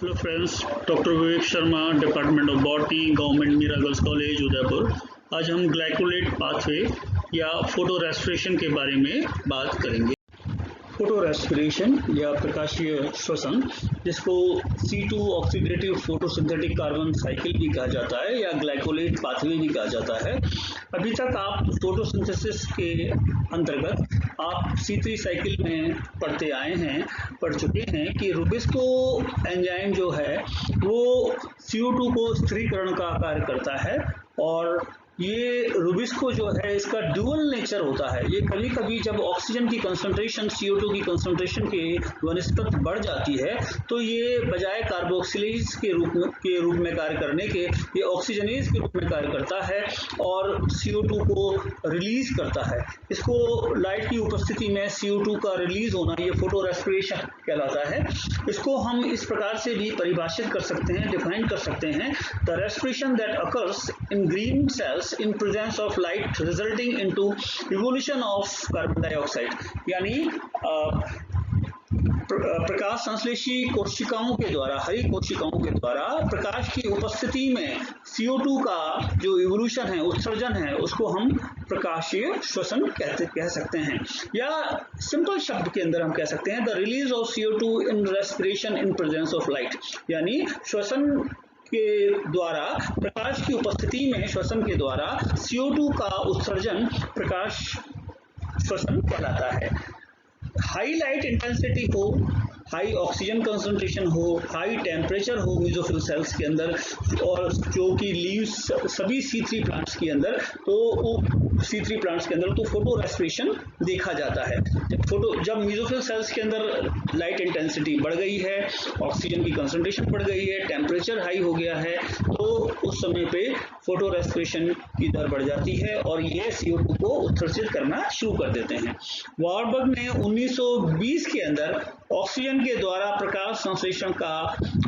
Hello friends, doctor Vivek Sharma, department of botany, government Meera girls college Udaipur. आज हम glycolate pathway या photorespiration के बारे में बात करेंगे। फोटो रेस्पिरेशन या प्रकाशीय श्वसन, जिसको C2 oxidative photosynthetic carbon cycle भी कहा जाता है या ग्लाइकोलेट पाथवे भी कहा जाता है। अभी तक आप फोटोसिंथेसिस के अंतर्गत आप C3 साइकिल में पढ़ चुके हैं कि रुबिस्को एंजाइम जो है वो CO2 को स्थिरीकरण का कार्य करता है और ये रुबिस्को जो है इसका ड्यूअल नेचर होता है। ये कभी कभी जब ऑक्सीजन की कंसंट्रेशन CO2 की कंसंट्रेशन के वनस्पत बढ़ जाती है तो ये बजाय कार्बोक्सिलेज के रूप में कार्य करने के ये ऑक्सीजनेज के रूप में कार्य करता है और CO2 को रिलीज करता है। इसको लाइट की उपस्थिति में CO2 का रिलीज होना ये फोटो रेस्पिरेशन कहलाता है। इसको हम इस प्रकार से भी परिभाषित कर सकते हैं, डिफाइन कर सकते हैं। The respiration that occurs in green cells in presence of light resulting into evolution of carbon dioxide, यानी प्रकाश संश्लेषी कोशिकाओं के द्वारा, हरी कोशिकाओं के द्वारा प्रकाश की उपस्थिति में CO2 का जो इवोल्यूशन है, उत्सर्जन है, उसको हम प्रकाशीय श्वसन कह सकते हैं। या सिंपल शब्द के अंदर हम कह सकते हैं the release of CO2 in respiration in presence of light, यानी श्वसन के द्वारा प्रकाश की उपस्थिति में श्वसन के द्वारा CO2 का उत्सर्जन प्रकाश श्वसन कहलाता है। हाई लाइट इंटेंसिटी हो, हाई ऑक्सीजन कंसंट्रेशन हो, हाई टेम्परेचर हो मेसोफिल सेल्स के अंदर और जो कि लीव्स सभी C3 प्लांट्स के अंदर, तो C3 प्लांट्स के अंदर तो फोटो रेस्पिरेशन देखा जाता है। जब मेसोफिल सेल्स के अंदर लाइट इंटेंसिटी बढ़ गई है, ऑक्सीजन की कंसंट्रेशन बढ़ गई है, टेम्परेचर हाई हो गया है, तो उस समय पे फोटो रेस्पिरेशन की दर बढ़ जाती है और ये CO2 को उत्सर्जित करना शुरू कर देते हैं। वारबर्ग ने 1920 के अंदर ऑक्सीजन के द्वारा प्रकाश संश्लेषण का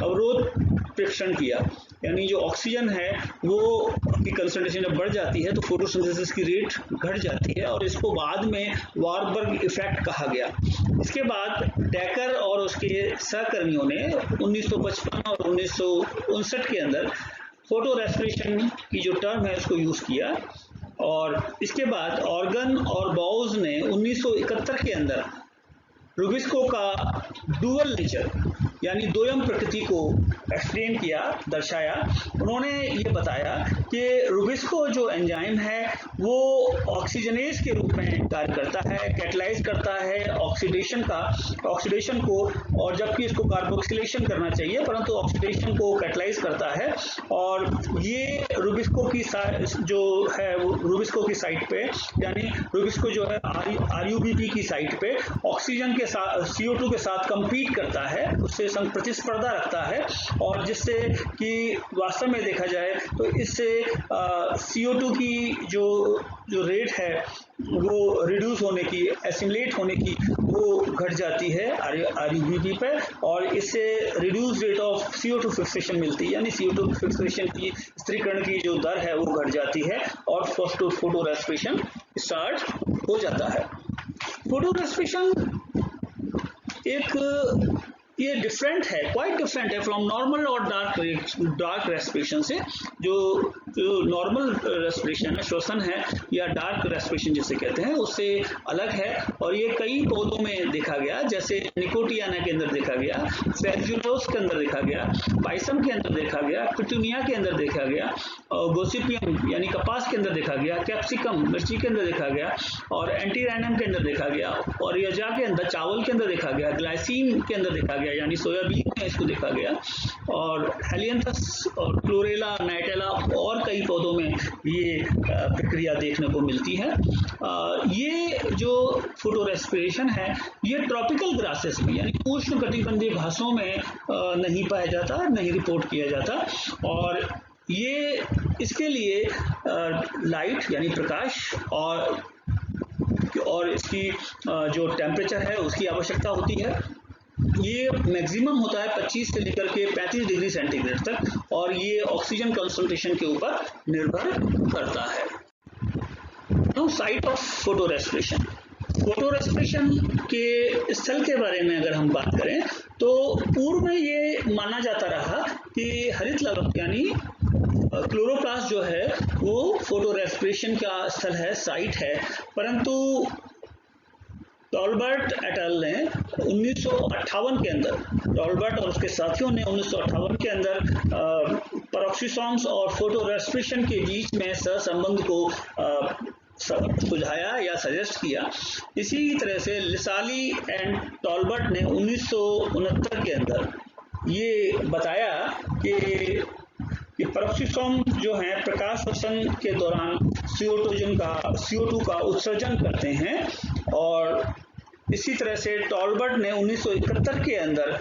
अवरोध परीक्षण किया, यानी जो ऑक्सीजन है वो की कंसंट्रेशन जब बढ़ जाती है तो फोटोसिंथेसिस की रेट घट जाती है और इसको बाद में वारबर्ग इफेक्ट कहा गया। इसके बाद डेकर और उसके सहकर्मियों ने 1955 और 1959 के अंदर फोटो रेस्पिरेशन की जो टर्म है उसको यूज किया और इसके बाद ऑर्गन और बाउज ने 1971 के अंदर रुबिस्को का डुअल नेचर यानी दोयम प्रकृति को एक्सप्लेन किया, दर्शाया। उन्होंने ये बताया कि रुबिस्को जो एंजाइम है वो ऑक्सीजनेज के रूप में कार्य करता है, कैटलाइज करता है ऑक्सीडेशन को, और जबकि इसको कार्बोक्सिलेशन करना चाहिए परंतु ऑक्सीडेशन को कैटलाइज करता है। और ये रुबिस्को की जो है वो रुबिस्को की साइट पे, यानी रुबिस्को जो है RUBP की साइट पे ऑक्सीजन के साथ CO2 के साथ कंपीट करता है, उससे प्रतिस्पर्धा रखता है और जिससे कि वास्तव में देखा जाए तो इससे CO2 की जो रेट है वो रिड्यूस होने की, एसिमुलेट होने की वो घट जाती है RUBP पे और इससे reduce rate of CO2 fixation मिलती है, यानी CO2 फिक्सेशन की स्थिरीकरण की जो दर है वो घट जाती है और फोटो रेस्पिरेशन स्टार्ट हो जाता है। फोटो रेस्पिरेशन ये डिफरेंट है, क्वाइट डिफरेंट है फ्रॉम नॉर्मल और डार्क रेस्पिरेशन से। जो नॉर्मल रेस्पिरेशन है, श्वसन है या डार्क रेस्पिरेशन जिसे कहते हैं, उससे अलग है और ये कई पौधों में देखा गया, जैसे निकोटियाना के अंदर देखा गया, फेजुलोस के अंदर देखा गया, पाइसम के अंदर देखा गया, पिटूनिया के अंदर देखा गया, गोसिपियम यानी कपास के अंदर देखा गया, कैप्सिकम मिर्ची के अंदर देखा गया और एंटीराइनम के अंदर देखा गया और यजा के अंदर, चावल के अंदर देखा गया, ग्लाइसिन के अंदर देखा गया यानी सोयाबीन में इसको देखा गया और हेलियंथस और क्लोरेला, नाइटेला और कई पौधों में ये प्रक्रिया देखने को मिलती है। ये जो फोटो रेस्पिरेशन है ये ट्रॉपिकल ग्रासेस में यानी उष्णकटिबंधीय घासों में नहीं पाया जाता, नहीं रिपोर्ट किया जाता और ये इसके लिए लाइट यानी प्रकाश और इसकी जो टेम्परेचर है उसकी आवश्यकता होती है। ये मैक्सिमम होता है 25 से लेकर के 35 डिग्री सेंटीग्रेड तक और ये ऑक्सीजन कंसंट्रेशन के ऊपर निर्भर करता है। Now site of photo respiration. Photo respiration के स्थल के बारे में अगर हम बात करें तो पूर्व में ये माना जाता रहा कि हरित लवक यानी क्लोरोप्लास्ट जो है वो फोटो रेस्पिरेशन का स्थल है, साइट है, परंतु टॉलबर्ट एट अल ने 1958 के अंदर, टॉलबर्ट और उसके साथियों ने 1958 के अंदर पेरोक्सिसोम्स और फोटो रेस्पिरेशन के बीच में सहसंबंध को सुझाया या सजेस्ट किया। इसी तरह से लिसाली एंड टॉलबर्ट ने 1969 के अंदर ये बताया कि पेरोक्सिसोम जो हैं प्रकाश श्वसन के दौरान CO2 का उत्सर्जन करते हैं। और इसी तरह से टॉलबर्ट ने 1971 के अंदर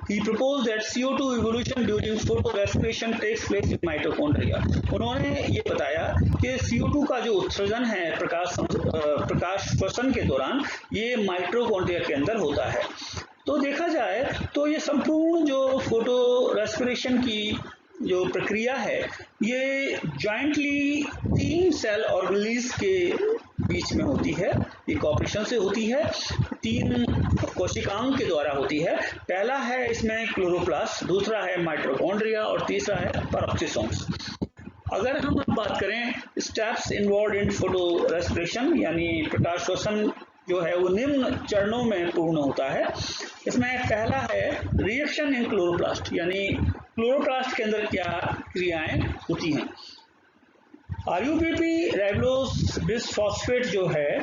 he proposed that CO2 evolution during photorespiration takes place in mitochondria। उन्होंने ये बताया कि CO2 का जो उत्सर्जन है प्रकाश श्वसन के दौरान ये माइटोकॉन्ड्रिया के अंदर होता है। तो देखा जाए तो ये संपूर्ण जो फोटो रेस्पिरेशन की जो प्रक्रिया है ये जॉइंटली 3 सेल ऑर्गेनेल्स के बीच में होती है, ये कॉपरेशन से होती है, 3 कोशिकाओं के द्वारा होती है। पहला है इसमें क्लोरोप्लास्ट, दूसरा है माइटोकॉन्ड्रिया और तीसरा है पेरोक्सिसोम्स। अगर हम बात करें steps involve in photo respiration यानी प्रकाश श्वसन जो है वो निम्न चरणों में पूर्ण होता है। इसमें पहला है रिएक्शन इन क्लोरोप्लास्ट, यानी क्लोरोप्लास्ट के अंदर क्या क्रियाएं होती हैं। RUBP राइबोलोज बिसफॉस्फेट जो है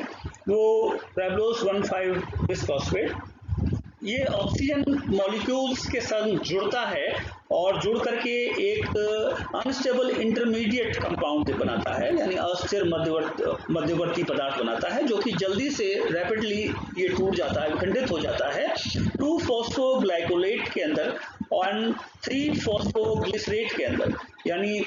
वो राइबोलोज 1,5 बिसफॉस्फेट, ये ऑक्सीजन मॉलिक्यूल्स के संग जुड़ता है और जुड़ करके एक अनस्टेबल इंटरमीडिएट कंपाउंड बनाता है, यानी अस्थिर मध्यवर्ती पदार्थ बनाता है जो कि जल्दी से रैपिडली ये टूट जाता है, विखंडित हो जाता है 2-फॉस्फोग्लाइकोलेट के अंदर और 3-फॉस्फोग्लिसरेट के अंदर, यानी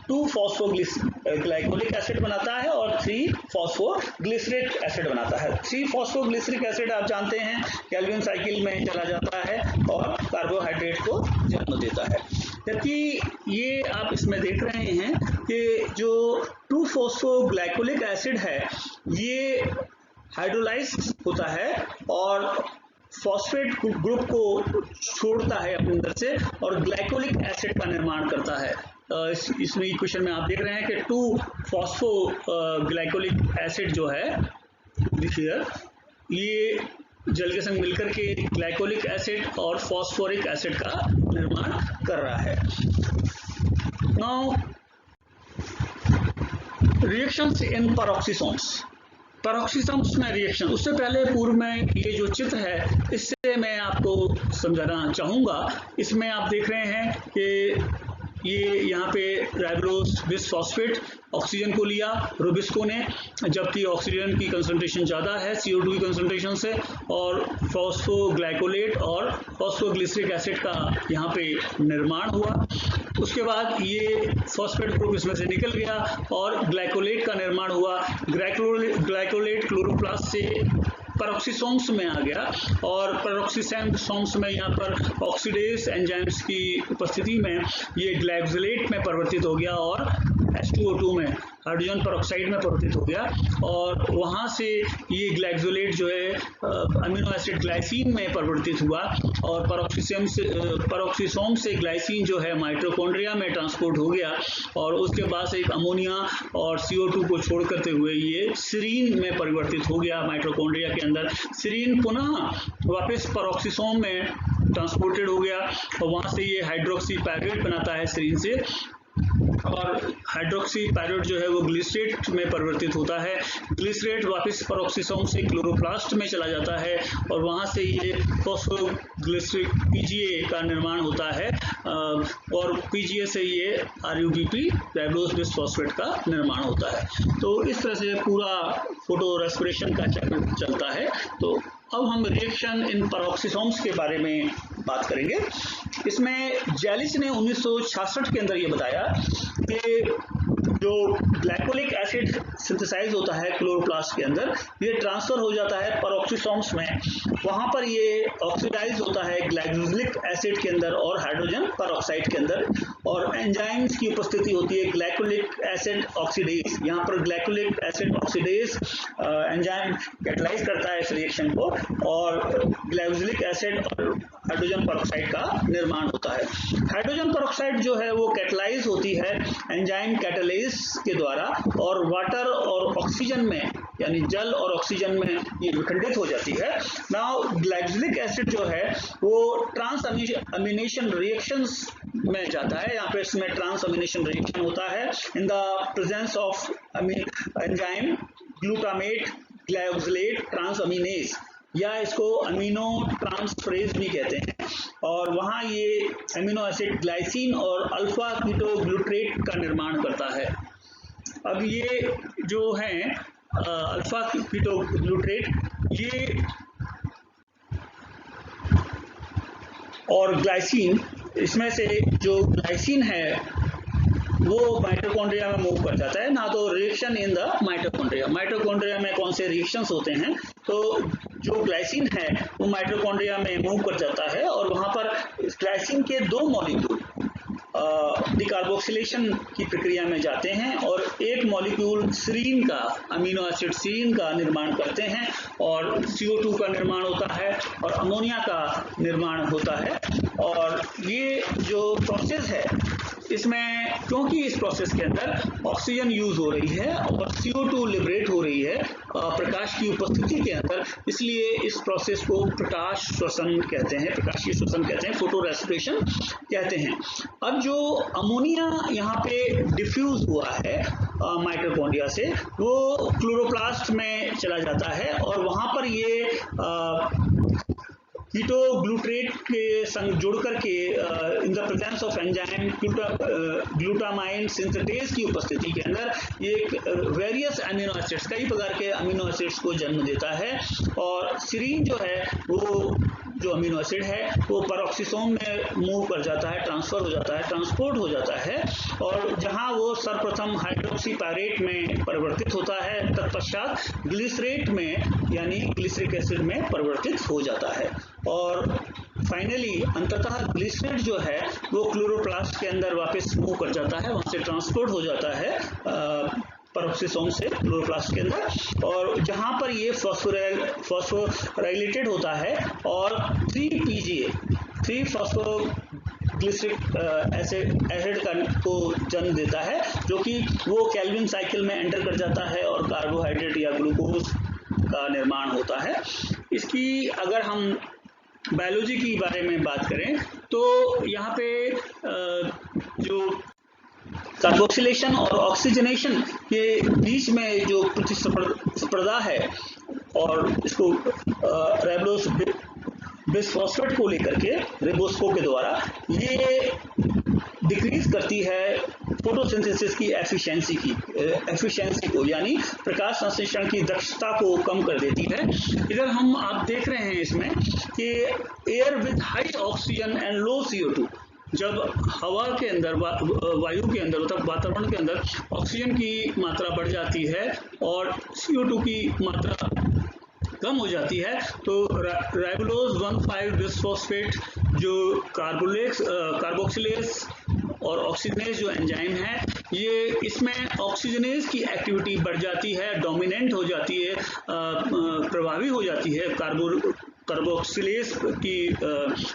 2-फॉस्फोग्लाइकोलिक एसिड बनाता है और 3-फॉस्फोग्लिसरेट एसिड बनाता है। 3-फॉस्फोग्लिसरिक एसिड आप जानते हैं कैल्विन साइकिल में चला जाता है और कार्बोहाइड्रेट को जन्म देता है। जबकि ये आप इसमें देख रहे हैं कि जो 2-फॉस्फोग्लाइकोलिक एसिड है ये हाइड्रोलाइज्ड होता है और फॉस्फेट ग्रुप को छोड़ता है अपने अंदर से और ग्लाइकोलिक एसिड का निर्माण करता है। इसमें इक्वेशन में आप देख रहे हैं कि 2-फॉस्फोग्लाइकोलिक एसिड जो है ये जल के संग मिलकर के ग्लाइकोलिक एसिड और फॉस्फोरिक एसिड का निर्माण कर रहा है। Now reactions in peroxisomes. Peroxisomes में रिएक्शन, उससे पहले पूर्व में ये जो चित्र है इससे मैं आपको समझाना चाहूँगा। इसमें आप देख रहे हैं कि ये यहाँ पे राइबोलोज बिसफॉस्फेट ऑक्सीजन को लिया रुबिस्को ने, जबकि ऑक्सीजन की कंसंट्रेशन ज़्यादा है CO2 की कंसंट्रेशन से, और फॉस्फोग्लाइकोलेट और फॉस्फोग्लिसरिक एसिड का यहाँ पे निर्माण हुआ। उसके बाद ये फॉस्फेट ग्रुप इसमें से निकल गया और ग्लाइकोलेट का निर्माण हुआ। ग्लाइकोलेट क्लोरोप्लास्ट से पेरोक्सिसोम्स में आ गया और पेरोक्सिसोम्स में यहाँ पर ऑक्सीडेज एंजाइम्स की उपस्थिति में ये ग्लाइकोलेट में परिवर्तित हो गया और H2O2 में हाइड्रोजन पेरोक्साइड में परिवर्तित हो गया और वहाँ से ये ग्लाइकोलेट जो है अमीनो एसिड ग्लाइसिन में परिवर्तित हुआ और पेरोक्सिसोम से ग्लाइसिन जो है माइटोकॉन्ड्रिया में ट्रांसपोर्ट हो गया और उसके बाद से एक अमोनिया और CO2 को छोड़ करते हुए ये सीरीन में परिवर्तित हो गया माइटोकॉन्ड्रिया के अंदर। सीरीन पुनः वापस पेरोक्सिसोम में ट्रांसपोर्टेड हो गया और वहाँ से ये हाइड्रोक्सी पायरेट बनाता है सीरीन से और हाइड्रोक्सी पायरेट जो है वो ग्लिसरेट में परिवर्तित होता है। ग्लिसरेट वापस पेरोक्सिसोम से क्लोरोप्लास्ट में चला जाता है और वहाँ से ये फॉस्फोग्लिसरिक PGA का निर्माण होता है और PGA से ये RUBP राइबोलोज बिसफॉस्फेट का निर्माण होता है। तो इस तरह से पूरा फोटो रेस्पिरेशन का चक्र चलता है। तो अब हम रिएक्शन इन पेरोक्सिसोम्स के बारे में बात करेंगे। इसमें जैलिस ने 1966 के अंदर ये बताया कि जो ग्लाइकोलिक एसिड सिंथेसाइज होता है क्लोरोप्लास्ट के अंदर, ये ट्रांसफर हो जाता है पेरोक्सिसोम्स में। वहां पर ये ऑक्सीडाइज होता है ग्लाइकोलिक एसिड के अंदर और हाइड्रोजन पेरोक्साइड के अंदर, और एंजाइम्स की उपस्थिति होती है ग्लाइकोलिक एसिड ऑक्सीडेज। यहाँ पर glycolic acid oxidase enzyme catalyse करता है इस रिएक्शन को, और ग्लाइकोलिक एसिड और हाइड्रोजन पेरोक्साइड का निर्माण होता है। हाइड्रोजन पेरोक्साइड जो है वो कैटलाइज होती है एंजाइम कैटालिस के द्वारा, और वाटर और ऑक्सीजन में, यानी जल और ऑक्सीजन में ये विखंडित हो जाती है। नाउ ग्लाइकोलिक एसिड जो है वो ट्रांस अमीनेशन रिएक्शंस में जाता है। यहाँ पे इसमें ट्रांस अमीनेशन रिएक्शन होता है in the presence of enzyme glutamate glycolate transaminase, या इसको अमीनो ट्रांसफरेज भी कहते हैं। और वहाँ ये अमीनो एसिड ग्लाइसिन और अल्फा कीटोग्लूट्रेट का निर्माण करता है। अब ये जो है अल्फा कीटोग्लूट्रेट, ये और ग्लाइसिन, इसमें से जो ग्लाइसिन है वो माइटोकॉन्ड्रिया में मूव कर जाता है। ना तो रिएक्शन इन द माइटोकॉन्ड्रिया में कौन से रिएक्शंस होते हैं, तो जो ग्लाइसिन है वो माइटोकॉन्ड्रिया में मूव कर जाता है, और वहां पर ग्लाइसिन के 2 मॉलिक्यूल डिकार्बोक्सिलेशन की प्रक्रिया में जाते हैं, और एक मॉलिक्यूल सीरीन का, अमीनो एसिड सीरीन का निर्माण करते हैं, और CO2 का निर्माण होता है और अमोनिया का निर्माण होता है। और ये जो प्रोसेस है इसमें, क्योंकि इस प्रोसेस के अंदर ऑक्सीजन यूज हो रही है और CO2 लिबरेट हो रही है प्रकाश की उपस्थिति के अंदर, इसलिए इस प्रोसेस को प्रकाश श्वसन कहते हैं, प्रकाशीय श्वसन कहते हैं, फोटो रेस्पिरेशन कहते हैं। अब जो अमोनिया यहाँ पे डिफ्यूज हुआ है माइटोकॉन्ड्रिया से, वो क्लोरोप्लास्ट में चला जाता है, और वहां पर ये कीटोग्लूट्रेट के संग जुड़ करके इन the presence of enzyme glutamine synthetase की उपस्थिति के अंदर ये वेरियस अमीनो एसिड्स, कई प्रकार के अमीनो एसिड्स को जन्म देता है। और सीरीन जो है वो जो अमीनो एसिड है वो पेरोक्सिसोम में मूव कर जाता है, ट्रांसफर हो जाता है, ट्रांसपोर्ट हो जाता है, और जहां वो सर्वप्रथम हाइड्रोक्सी पायरेट में परिवर्तित होता है, तत्पश्चात ग्लिसरेट में यानी ग्लिसरिक एसिड में परिवर्तित हो जाता है, और फाइनली अंततः ग्लिसरेट जो है वो क्लोरोप्लास्ट के अंदर वापस मूव कर जाता है, वहां से ट्रांसपोर्ट हो जाता है पेरोक्सिसोम से क्लोरोप्लास्ट के अंदर, और जहां पर ये फॉस्फोराइलेटेड होता है और 3 फॉस्फोग्लिसरिक एसिड को जन्म देता है, जो कि वो केल्विन साइकिल में एंटर कर जाता है और कार्बोहाइड्रेट या ग्लूकोज का निर्माण होता है। इसकी अगर हम बायोलॉजी की बारे में बात करें तो यहाँ पे जो कार्बोक्सिलेशन और ऑक्सीजनेशन के बीच में जो प्रतिस्पर्धा है, और इसको रेबोस बिसफॉस्फेट को लेकर के रेबोस्को के द्वारा ये डिक्रीज करती है फोटोसिंथेसिस की एफिशिएंसी को, यानी प्रकाश संश्लेषण की दक्षता को कम कर देती है। इधर आप देख रहे हैं इसमें कि air with high oxygen and low CO2, जब हवा के अंदर, वायु के अंदर, मतलब वातावरण के अंदर ऑक्सीजन की मात्रा बढ़ जाती है और CO2 की मात्रा कम हो जाती है, तो राइबोलोज 1,5 बिसफॉस्फेट जो कार्बोक्सिलेज और ऑक्सीजनेज जो एंजाइम है, ये इसमें ऑक्सीजनेज की एक्टिविटी बढ़ जाती है, डोमिनेंट हो जाती है, प्रभावी हो जाती है कार्बोक्सिलेज की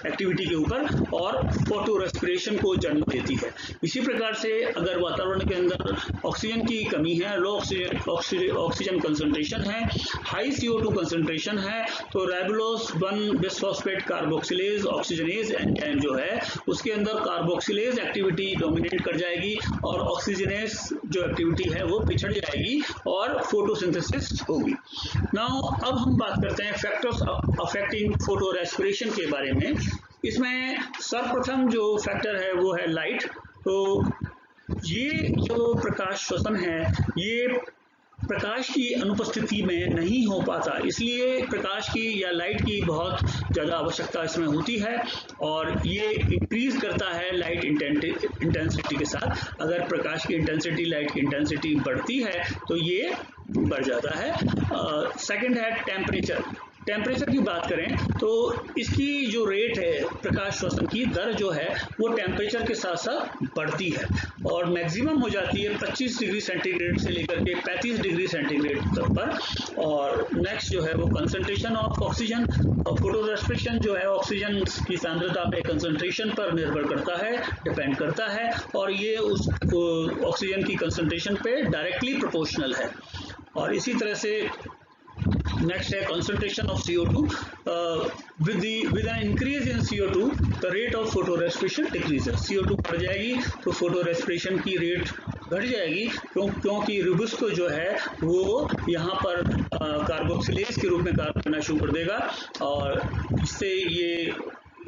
एक्टिविटी के ऊपर, और फोटो रेस्पिरेशन को जन्म देती है। इसी प्रकार से अगर वातावरण के अंदर ऑक्सीजन की कमी है, लो ऑक्सीजन कंसंट्रेशन है, हाई CO2 कंसंट्रेशन है, तो राइबोलोज 1 बिसफॉस्फेट कार्बोक्सिलेज ऑक्सीजनेज एंजाइम जो है उसके अंदर कार्बोक्सिलेज एक्टिविटी डोमिनेट कर जाएगी और ऑक्सीजनेज जो एक्टिविटी है वो पिछड़ जाएगी और फोटोसिंथेसिस होगी। नाउ अब हम बात करते हैं फैक्टर्स अफेक्टिंग फोटो रेस्पिरेशन के बारे में। इसमें सर्वप्रथम जो फैक्टर है वो है लाइट। तो ये जो प्रकाश श्वसन है ये प्रकाश की अनुपस्थिति में नहीं हो पाता, इसलिए प्रकाश की या लाइट की बहुत ज़्यादा आवश्यकता इसमें होती है और ये इंक्रीज करता है लाइट इंटेंसिटी के साथ। अगर प्रकाश की इंटेंसिटी, लाइट की इंटेंसिटी बढ़ती है तो ये बढ़ जाता है। सेकंड है टेम्परेचर। टेम्परेचर की बात करें तो इसकी जो रेट है प्रकाश श्वसन की दर जो है वो टेम्परेचर के साथ साथ बढ़ती है और मैक्सिमम हो जाती है 25 डिग्री सेंटीग्रेड से लेकर के 35 डिग्री सेंटीग्रेड तक पर। और नेक्स्ट जो है वो कंसंट्रेशन ऑफ ऑक्सीजन। और फोटो रेस्पिरेशन जो है ऑक्सीजन की सांद्रता पे कंसंट्रेशन पर निर्भर करता है, डिपेंड करता है और ये उस ऑक्सीजन की कंसंट्रेशन पे डायरेक्टली प्रोपोर्शनल है। और इसी तरह से नेक्स्ट है concentration of CO2. With an increase in CO2, the rate of photorespiration decreases. CO2 बढ़ जाएगी तो फोटो रेस्पिरेशन की रेट घट जाएगी क्योंकि रोबुस्को जो है वो यहाँ पर कार्बोक्सिलेज के रूप में कार्य करना शुरू कर देगा और इससे ये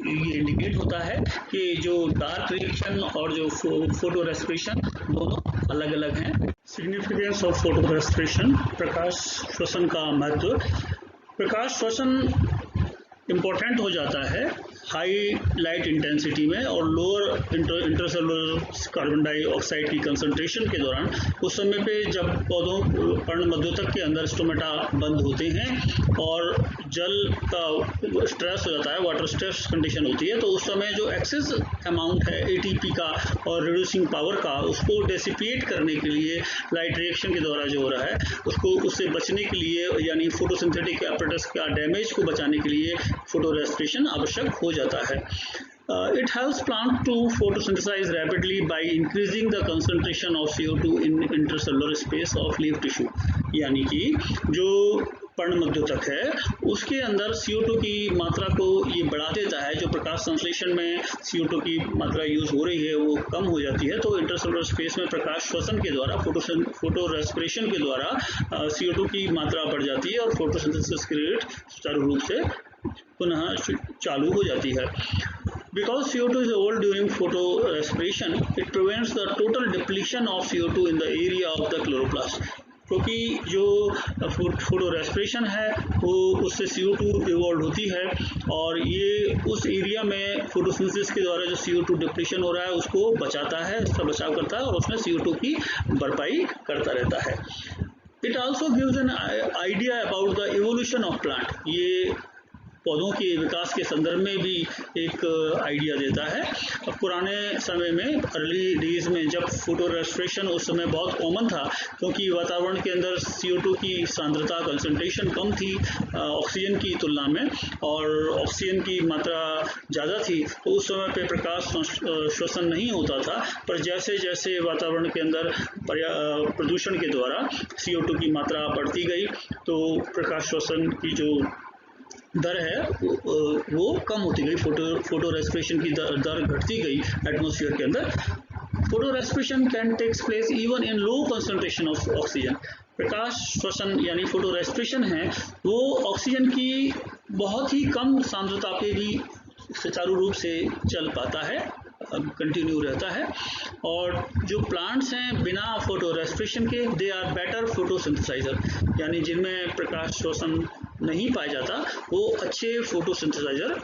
इंडिकेट होता है कि जो डार्क रिएक्शन और जो फोटो रेस्पिरेशन दोनों अलग अलग हैं। सिग्निफिकेंस ऑफ फोटो रेस्पिरेशन, प्रकाश श्वसन का महत्व। प्रकाश श्वसन इम्पोर्टेंट हो जाता है हाई लाइट इंटेंसिटी में और लोअर इंटरसेलुलर कार्बन डाइऑक्साइड की कंसंट्रेशन के दौरान। उस समय पे जब पौधों पर्णमध्योतक के अंदर स्टोमेटा बंद होते हैं और जल का स्ट्रेस हो जाता है, वाटर स्ट्रेस कंडीशन होती है, तो उस समय जो एक्सेस अमाउंट है एटीपी का और रिड्यूसिंग पावर का उसको डेसिपेट करने के लिए लाइट रिएक्शन के द्वारा जो हो रहा है उससे बचने के लिए यानी फोटोसिंथेटिक एपरेटस का डैमेज को बचाने के लिए फोटो रेस्पिरेशन आवश्यक हो जाता है। It helps plant to photosynthesize rapidly by increasing the concentration of CO2 in intercellular space of leaf tissue। यानी कि जो पर्णमध्योतक है उसके अंदर CO2 की मात्रा को ये बढ़ा देता है। जो प्रकाश संश्लेषण में CO2 की मात्रा यूज हो रही है वो कम हो जाती है, तो इंटरसेलुलर स्पेस में प्रकाश श्वसन के द्वारा फोटो रेस्पिरेशन के द्वारा CO2 की मात्रा बढ़ जाती है और फोटोसिंथेसिस की रेट सुचारू रूप से पुनः चालू हो जाती है। Because CO2 is evolved during photorespiration, it prevents the total depletion of CO2 in the area of the chloroplast। क्योंकि जो फोटो रेस्पिरेशन है वो उससे CO2 इवॉल्व होती है और ये उस एरिया में फोटोसिंथेसिस के द्वारा जो CO2 डिप्लीशन हो रहा है उसको बचाता है, उसका बचाव करता है और उसमें CO2 की भरपाई करता रहता है। It also gives an idea about the evolution of plant। ये पौधों के विकास के संदर्भ में भी एक आइडिया देता है। पुराने समय में अर्ली डेज में जब फोटो रेस्पिरेशन उस समय बहुत कॉमन था क्योंकि वातावरण के अंदर CO2 की सांद्रता कंसंट्रेशन कम थी ऑक्सीजन की तुलना में और ऑक्सीजन की मात्रा ज़्यादा थी, तो उस समय पे प्रकाश श्वसन नहीं होता था। पर जैसे जैसे वातावरण के अंदर प्रदूषण के द्वारा CO2 की मात्रा बढ़ती गई तो प्रकाश श्वसन की जो दर है वो कम होती गई, फोटो रेस्पिरेशन की दर घटती गई एटमॉस्फेयर के अंदर। Photorespiration can takes place even in low concentration of oxygen. प्रकाश श्वसन यानी फोटो रेस्पिरेशन है वो ऑक्सीजन की बहुत ही कम सांद्रता पे भी सुचारू रूप से चल पाता है, कंटिन्यू रहता है। और जो प्लांट्स हैं बिना फोटो रेस्पिरेशन के दे आर बेटर फोटोसिंथेसाइजर, यानी जिनमें प्रकाश श्वसन नहीं पाया जाता वो अच्छे फोटोसिंथेसाइजर